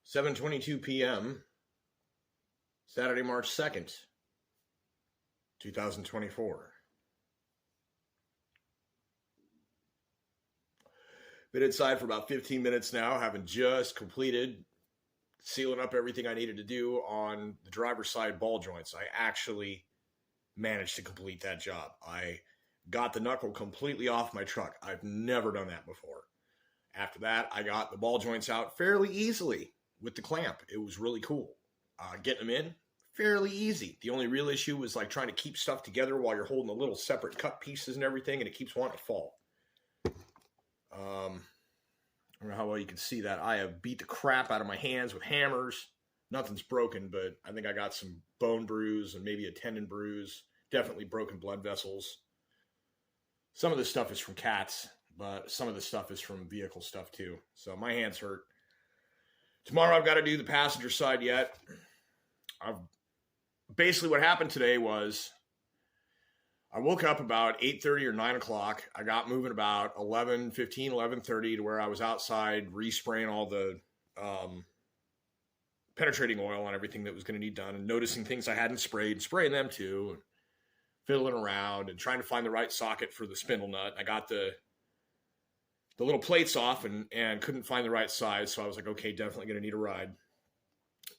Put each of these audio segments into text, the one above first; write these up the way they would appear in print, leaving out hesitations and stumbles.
7:22 p.m. Saturday, March 2nd, 2024. Been inside for about 15 minutes now, having just completed sealing up everything I needed to do on the driver's side ball joints. I actually managed to complete that job. I got the knuckle completely off my truck. I've never done that before. After that, I got the ball joints out fairly easily with the clamp. It was really cool. Getting them in, fairly easy. The only real issue was like trying to keep stuff together while you're holding the little separate cut pieces and everything, and it keeps wanting to fall. I don't know how well you can see that. I have beat the crap out of my hands with hammers. Nothing's broken, but I think I got some bone bruise and maybe a tendon bruise. Definitely broken blood vessels. Some of this stuff is from cats, but some of the stuff is from vehicle stuff too. So my hands hurt. Tomorrow I've got to do the passenger side yet. Basically what happened today was I woke up about 8:30 or 9 o'clock. I got moving about 11:15, 11:30 to where I was outside respraying all the penetrating oil on everything that was going to need done, and noticing things I hadn't sprayed and spraying them too, and fiddling around and trying to find the right socket for the spindle nut. I got the little plates off and couldn't find the right size, so I was like, okay, definitely going to need a ride.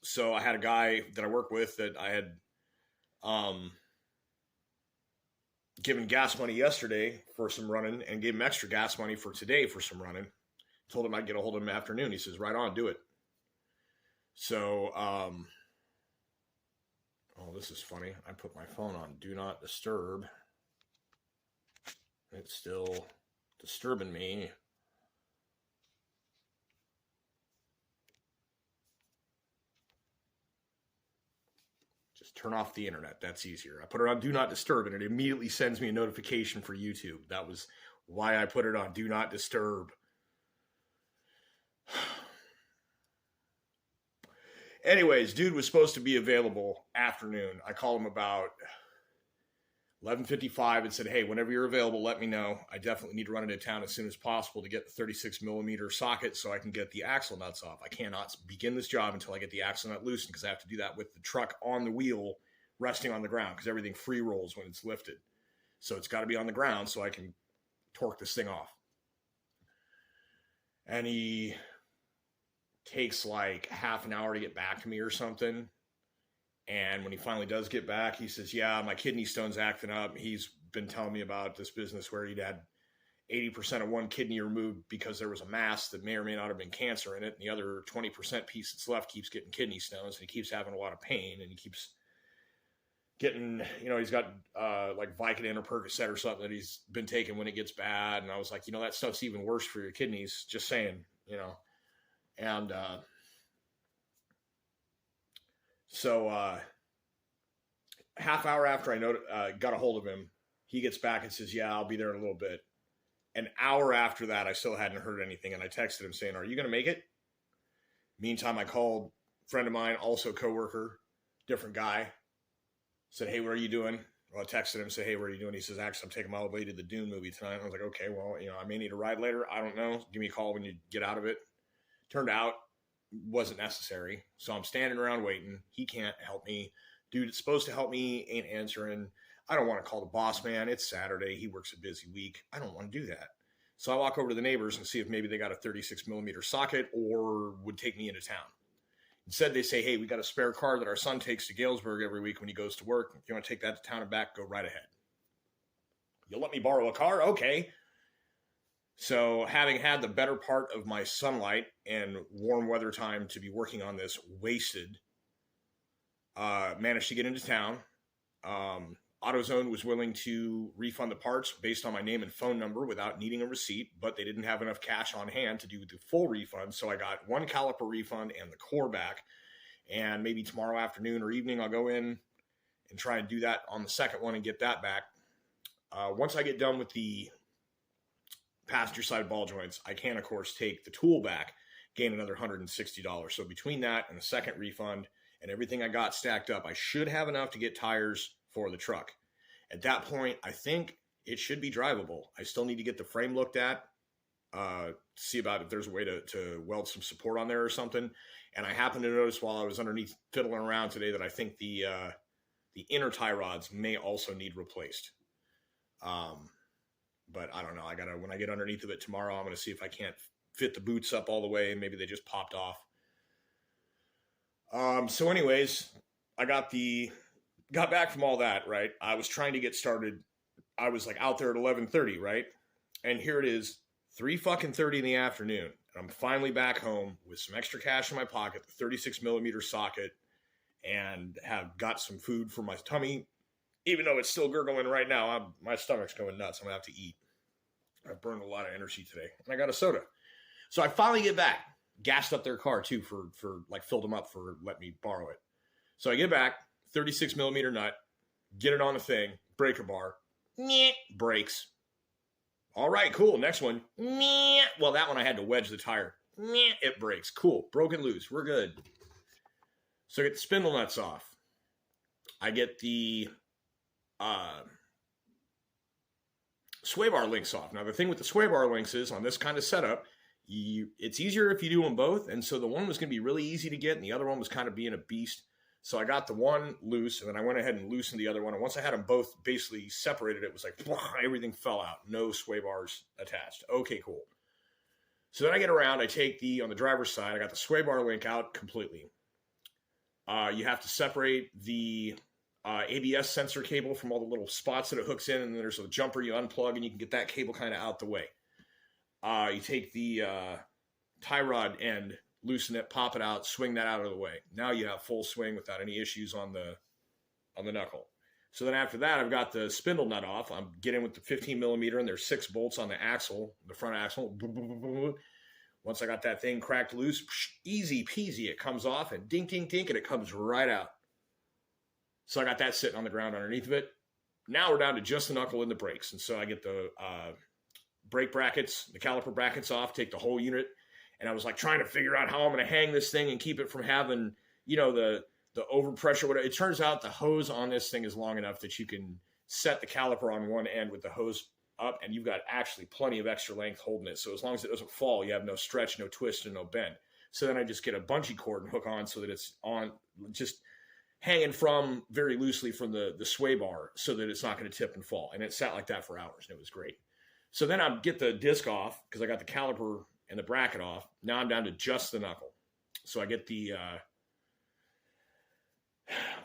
So I had a guy that I work with that I had given gas money yesterday for some running and gave him extra gas money for today for some running. Told him I'd get a hold of him afternoon. He says, right on, do it. So, oh, this is funny. I put my phone on Do Not Disturb. It's still disturbing me. Just turn off the internet. That's easier. I put it on Do Not Disturb, and it immediately sends me a notification for YouTube. That was why I put it on Do Not Disturb. Anyways, dude was supposed to be available afternoon. I called him about 11:55 and said, hey, whenever you're available, let me know. I definitely need to run into town as soon as possible to get the 36 millimeter socket so I can get the axle nuts off. I cannot begin this job until I get the axle nut loosened, because I have to do that with the truck on the wheel resting on the ground, because everything free rolls when it's lifted. So it's got to be on the ground so I can torque this thing off. And he takes like half an hour to get back to me or something. And when he finally does get back, he says, yeah, my kidney stone's acting up. He's been telling me about this business where he'd had 80% of one kidney removed because there was a mass that may or may not have been cancer in it. And the other 20% piece that's left keeps getting kidney stones, and he keeps having a lot of pain, and he keeps getting, he's got like Vicodin or Percocet or something that he's been taking when it gets bad. And I was like, that stuff's even worse for your kidneys. Just saying, And so half hour after I got a hold of him, he gets back and says, yeah, I'll be there in a little bit. An hour after that, I still hadn't heard anything, and I texted him saying, are you going to make it? Meantime, I called a friend of mine, also coworker, different guy, said, hey, what are you doing? Well, I texted him, said, hey, what are you doing? He says, actually, I'm taking my old lady to the Dune movie tonight. And I was like, okay, well, I may need a ride later. I don't know. Give me a call when you get out of it. Turned out wasn't necessary. So I'm standing around waiting. He can't help me. Dude, it's supposed to help me, ain't answering. I don't want to call the boss man. It's Saturday. He works a busy week. I don't want to do that. So I walk over to the neighbors and see if maybe they got a 36 millimeter socket or would take me into town. Instead, they say, hey, we got a spare car that our son takes to Galesburg every week when he goes to work. If you want to take that to town and back, go right ahead. You'll let me borrow a car? Okay. So having had the better part of my sunlight and warm weather time to be working on this wasted, managed to get into town. AutoZone was willing to refund the parts based on my name and phone number without needing a receipt, but they didn't have enough cash on hand to do the full refund. So I got one caliper refund and the core back. And maybe tomorrow afternoon or evening, I'll go in and try and do that on the second one and get that back. Once I get done with the passenger side ball joints, I can, of course, take the tool back, gain another $160. So between that and the second refund and everything I got stacked up, I should have enough to get tires for the truck. At that point, I think it should be drivable. I still need to get the frame looked at to see about if there's a way to weld some support on there or something. And I happened to notice while I was underneath fiddling around today that I think the inner tie rods may also need replaced. But I don't know. When I get underneath of it tomorrow, I'm going to see if I can't fit the boots up all the way and maybe they just popped off. So anyways, I got back from all that, right? I was trying to get started. I was like out there at 11:30, right? And here it is, 3:30 in the afternoon. And I'm finally back home with some extra cash in my pocket, the 36 millimeter socket, and have got some food for my tummy. Even though it's still gurgling right now, my stomach's going nuts. I'm going to have to eat. I've burned a lot of energy today. And I got a soda. So I finally get back. Gassed up their car, too, for like filled them up for let me borrow it. So I get back, 36 millimeter nut, get it on the thing, breaker bar, breaks. All right, cool. Next one. Well, that one I had to wedge the tire. It breaks. Cool. Broken loose. We're good. So I get the spindle nuts off. I get the sway bar links off. Now, the thing with the sway bar links is on this kind of setup, it's easier if you do them both. And so the one was going to be really easy to get, and the other one was kind of being a beast. So I got the one loose, and then I went ahead and loosened the other one. And once I had them both basically separated, it was like, everything fell out. No sway bars attached. Okay, cool. So then I get around. I take on the driver's side, I got the sway bar link out completely. You have to separate the ABS sensor cable from all the little spots that it hooks in, and then there's a jumper you unplug, and you can get that cable kind of out the way. You take the tie rod end, loosen it, pop it out, swing that out of the way. Now you have full swing without any issues on the knuckle. So then after that, I've got the spindle nut off. I'm getting with the 15 millimeter, and there's 6 bolts on the axle, the front axle. Once I got that thing cracked loose, easy peasy, it comes off, and dink, dink, dink, and it comes right out. So I got that sitting on the ground underneath of it. Now we're down to just the knuckle and the brakes. And so I get the brake brackets, the caliper brackets off, take the whole unit. And I was like trying to figure out how I'm going to hang this thing and keep it from having, the overpressure. Whatever. It turns out the hose on this thing is long enough that you can set the caliper on one end with the hose up, and you've got actually plenty of extra length holding it. So as long as it doesn't fall, you have no stretch, no twist, and no bend. So then I just get a bungee cord and hook on so that it's on, just hanging from very loosely from the sway bar so that it's not going to tip and fall. And it sat like that for hours, and it was great. So then I get the disc off because I got the caliper and the bracket off. Now I'm down to just the knuckle. So I get the,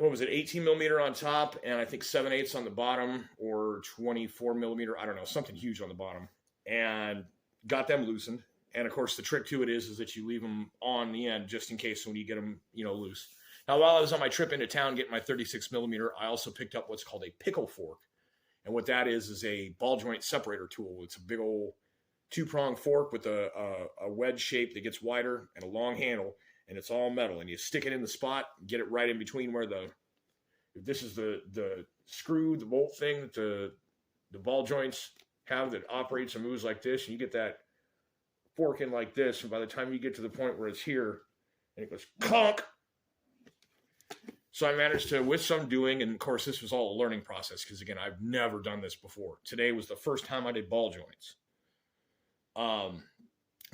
18 millimeter on top, and I think 7/8 on the bottom, or 24 millimeter, I don't know, something huge on the bottom, and got them loosened. And of course, the trick to it is that you leave them on the end just in case when you get them, loose. Now, while I was on my trip into town getting my 36 millimeter, I also picked up what's called a pickle fork. And what that is a ball joint separator tool. It's a big old 2-prong fork with a wedge shape that gets wider and a long handle, and it's all metal. And you stick it in the spot, get it right in between where this is the screw, the bolt thing that the ball joints have that operates and moves like this. And you get that fork in like this, and by the time you get to the point where it's here, and it goes conk. So I managed to, with some doing, and of course this was all a learning process because again, I've never done this before. Today was the first time I did ball joints.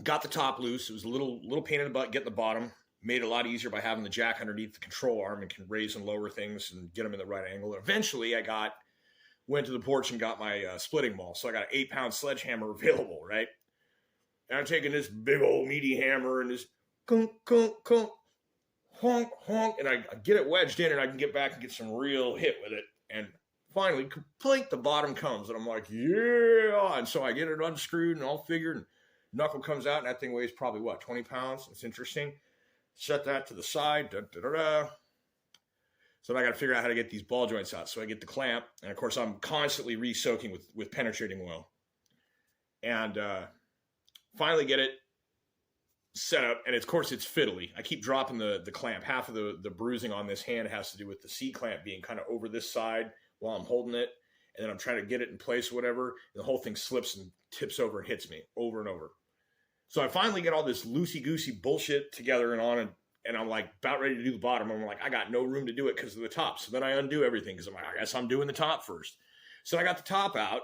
Got the top loose. It was a little pain in the butt getting the bottom. Made it a lot easier by having the jack underneath the control arm and can raise and lower things and get them in the right angle. And eventually I went to the porch and got my splitting ball. So I got an 8-pound sledgehammer available, right? And I'm taking this big old meaty hammer and this kunk, kunk, kunk, honk, honk, and I get it wedged in, and I can get back and get some real hit with it. And finally, complete, the bottom comes, and I'm like, yeah! And so I get it unscrewed and all figured, and knuckle comes out, and that thing weighs probably, 20 pounds? It's interesting. Set that to the side. So I got to figure out how to get these ball joints out. So I get the clamp, and of course, I'm constantly re-soaking with penetrating oil. And finally get it set up, and of course it's fiddly. I keep dropping the clamp. Half of the bruising on this hand has to do with the C-clamp being kind of over this side while I'm holding it, and then I'm trying to get it in place or whatever, and the whole thing slips and tips over and hits me over and over. So I finally get all this loosey-goosey bullshit together and on, and I'm like about ready to do the bottom. I'm like, I got no room to do it because of the top. So then I undo everything because I'm like, I guess I'm doing the top first. So I got the top out.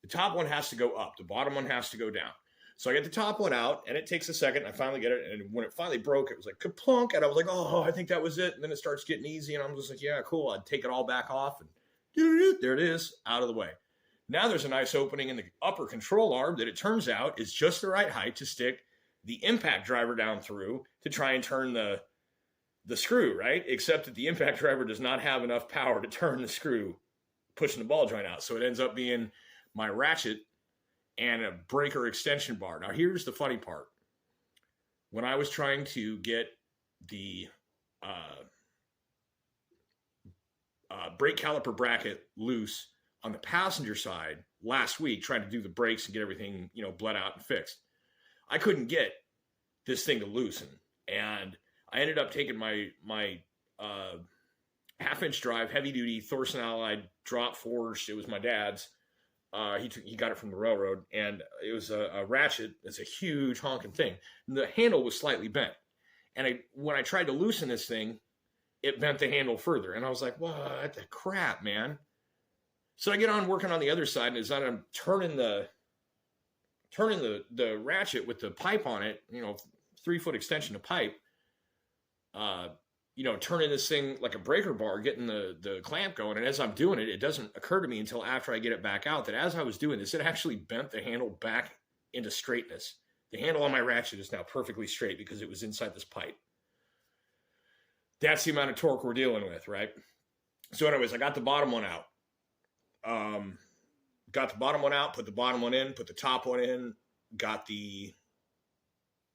The top one has to go up. The bottom one has to go down. So I get the top one out, and it takes a second. I finally get it, and when it finally broke, it was like kaplunk, and I was like, oh, I think that was it. And then it starts getting easy, and I'm just like, yeah, cool. I'd take it all back off, and there it is, out of the way. Now there's a nice opening in the upper control arm that it turns out is just the right height to stick the impact driver down through to try and turn the screw, right? Except that the impact driver does not have enough power to turn the screw, pushing the ball joint out. So it ends up being my ratchet and a breaker extension bar. Now, here's the funny part. When I was trying to get the brake caliper bracket loose on the passenger side last week, trying to do the brakes and get everything, bled out and fixed, I couldn't get this thing to loosen. And I ended up taking my half-inch drive, heavy-duty Thorson Allied drop forged. It was my dad's. He got it from the railroad, and it was a ratchet. It's a huge honking thing. And the handle was slightly bent. And when I tried to loosen this thing, it bent the handle further. And I was like, what the crap, man? So I get on working on the other side, and as I'm turning the ratchet with the pipe on it, 3-foot extension of pipe, turning this thing like a breaker bar, getting the clamp going. And as I'm doing it, it doesn't occur to me until after I get it back out that as I was doing this, it actually bent the handle back into straightness. The handle on my ratchet is now perfectly straight because it was inside this pipe. That's the amount of torque we're dealing with, right? So anyways, I got the bottom one out. Put the bottom one in, put the top one in, got the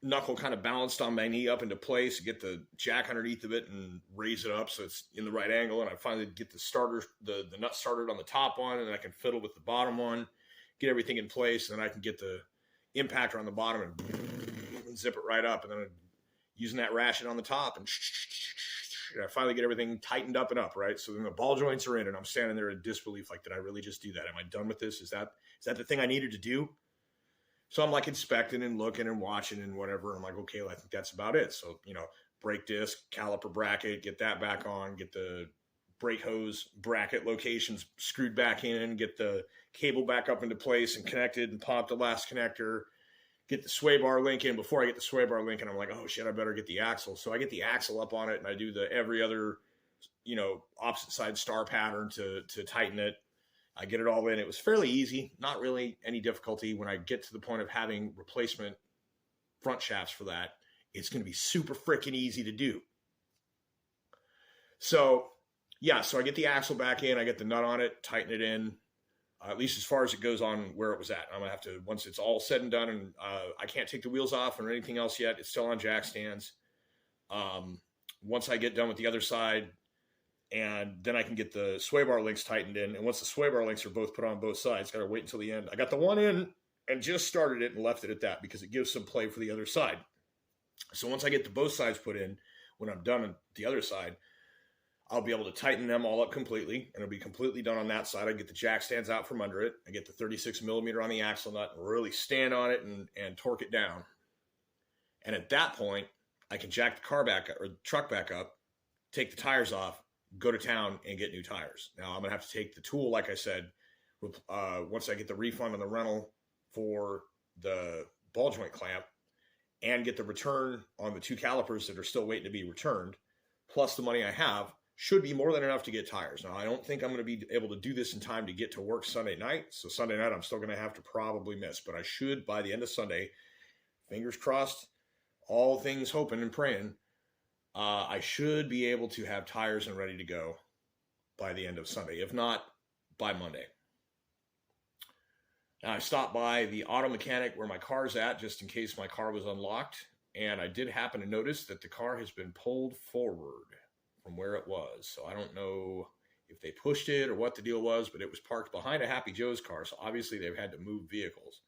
knuckle kind of balanced on my knee up into place, get the jack underneath of it and raise it up so it's in the right angle. And I finally get the nut started on the top one, and then I can fiddle with the bottom one, get everything in place, and then I can get the impactor on the bottom and zip it right up. And then using that ratchet on the top, and I finally get everything tightened up and up, right? So then the ball joints are in, and I'm standing there in disbelief, like, did I really just do that? Am I done with this? Is that the thing I needed to do? So I'm like inspecting and looking and watching and whatever. I'm like, okay, well, I think that's about it. So, brake disc, caliper bracket, get that back on, get the brake hose bracket locations screwed back in, get the cable back up into place and connected and pop the last connector, get the sway bar link in. Before I get the sway bar link in, I'm like, oh shit, I better get the axle. So I get the axle up on it, and I do the every other, opposite side star pattern to tighten it. I get it all in. It was fairly easy, not really any difficulty. When I get to the point of having replacement front shafts for that, it's going to be super freaking easy to do. So I get the axle back in, I get the nut on it, tighten it in, at least as far as it goes on where it was at. I'm going to have to, once it's all said and done, and I can't take the wheels off or anything else yet. It's still on jack stands. Once I get done with the other side, and then I can get the sway bar links tightened in. And once the sway bar links are both put on both sides, got to wait until the end. I got the one in and just started it and left it at that because it gives some play for the other side. So once I get the both sides put in, when I'm done on the other side, I'll be able to tighten them all up completely, and it'll be completely done on that side. I get the jack stands out from under it. I get the 36 millimeter on the axle nut and really stand on it and torque it down. And at that point, I can jack the car back or truck back up, take the tires off, go to town and get new tires. Now I'm going to have to take the tool, like I said, once I get the refund on the rental for the ball joint clamp and get the return on the 2 calipers that are still waiting to be returned, plus the money I have, should be more than enough to get tires. Now, I don't think I'm going to be able to do this in time to get to work Sunday night. So Sunday night, I'm still going to have to probably miss, but I should, by the end of Sunday, fingers crossed, all things hoping and praying, I should be able to have tires and ready to go by the end of Sunday, if not by Monday. Now, I stopped by the auto mechanic where my car's at, just in case my car was unlocked, and I did happen to notice that the car has been pulled forward from where it was. So I don't know if they pushed it or what the deal was, but it was parked behind a Happy Joe's car, so obviously they've had to move vehicles.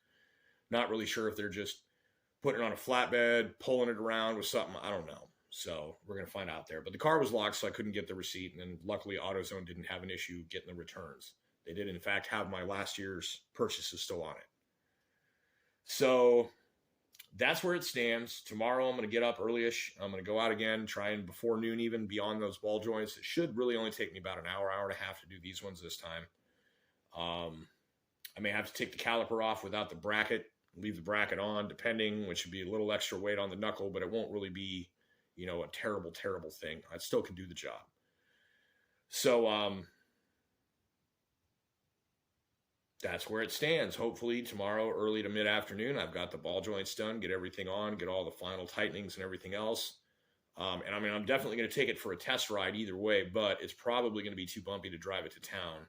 Not really sure if they're just putting it on a flatbed, pulling it around with something, I don't know. So we're going to find out there. But the car was locked, so I couldn't get the receipt. And then luckily, AutoZone didn't have an issue getting the returns. They did, in fact, have my last year's purchases still on it. So that's where it stands. Tomorrow, I'm going to get up early-ish. I'm going to go out again, try and before noon even, beyond those ball joints. It should really only take me about an hour, hour and a half to do these ones this time. I may have to take the caliper off without the bracket leave the bracket on, depending, which would be a little extra weight on the knuckle, but it won't really be, you know, a terrible, terrible thing. I still can do the job. So, that's where it stands. Hopefully tomorrow, early to mid-afternoon, I've got the ball joints done, get everything on, get all the final tightenings and everything else. And I mean, I'm definitely going to take it for a test ride either way, but it's probably going to be too bumpy to drive it to town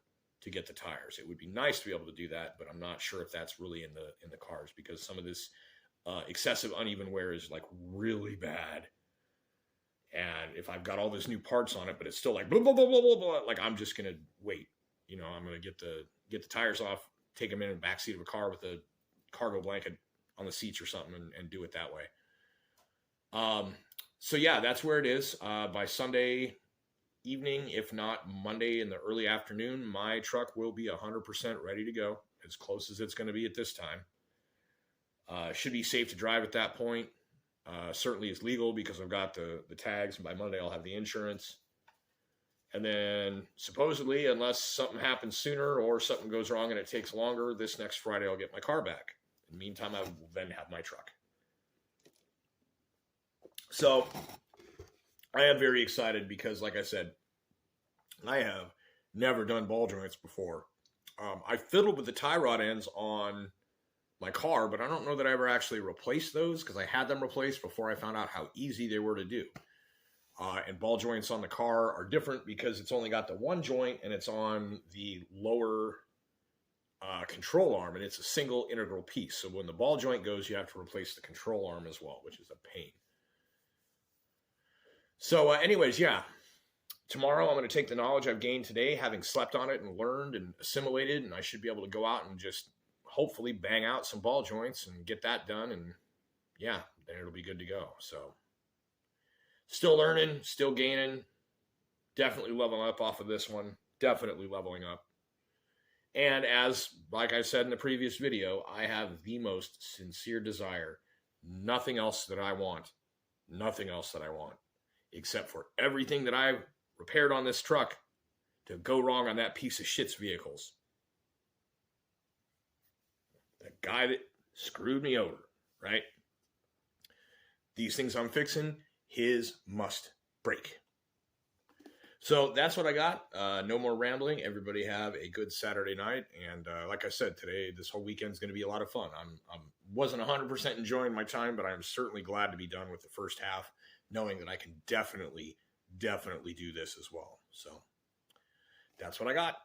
to get the tires. It would be nice to be able to do that, but I'm not sure if that's really in the cards, because some of this excessive uneven wear is like really bad. And if I've got all this new parts on it, but it's still like blah, blah, blah, blah, blah, blah, like I'm just going to wait. You know, I'm going to get the tires off, take them in the backseat of a car with a cargo blanket on the seats or something, and do it that way. So yeah, that's where it is. By Sunday evening, if not Monday in the early afternoon, my truck will be 100% ready to go, as close as it's going to be at this time. Should be safe to drive at that point. Certainly is legal because I've got the tags, and by Monday I'll have the insurance. And then supposedly, unless something happens sooner or something goes wrong and it takes longer, this next Friday I'll get my car back. In the meantime, I will then have my truck. So I am very excited because, like I said, I have never done ball joints before. I fiddled with the tie rod ends on my car, but I don't know that I ever actually replaced those, because I had them replaced before I found out how easy they were to do. And ball joints on the car are different because it's only got the one joint and it's on the lower control arm, and it's a single integral piece. So when the ball joint goes, you have to replace the control arm as well, which is a pain. So anyways, yeah, tomorrow I'm going to take the knowledge I've gained today, having slept on it and learned and assimilated, and I should be able to go out and just hopefully bang out some ball joints and get that done. And yeah, then it'll be good to go. So still learning, still gaining, definitely leveling up off of this one, definitely leveling up. And as, like I said in the previous video, I have the most sincere desire, nothing else that I want, except for everything that I've repaired on this truck to go wrong on that piece of shit's vehicles. The guy that screwed me over, right? These things I'm fixing, his must break. So that's what I got. No more rambling. Everybody have a good Saturday night. And like I said, today, this whole weekend's going to be a lot of fun. I wasn't 100% enjoying my time, but I'm certainly glad to be done with the first half, knowing that I can definitely do this as well. So that's what I got.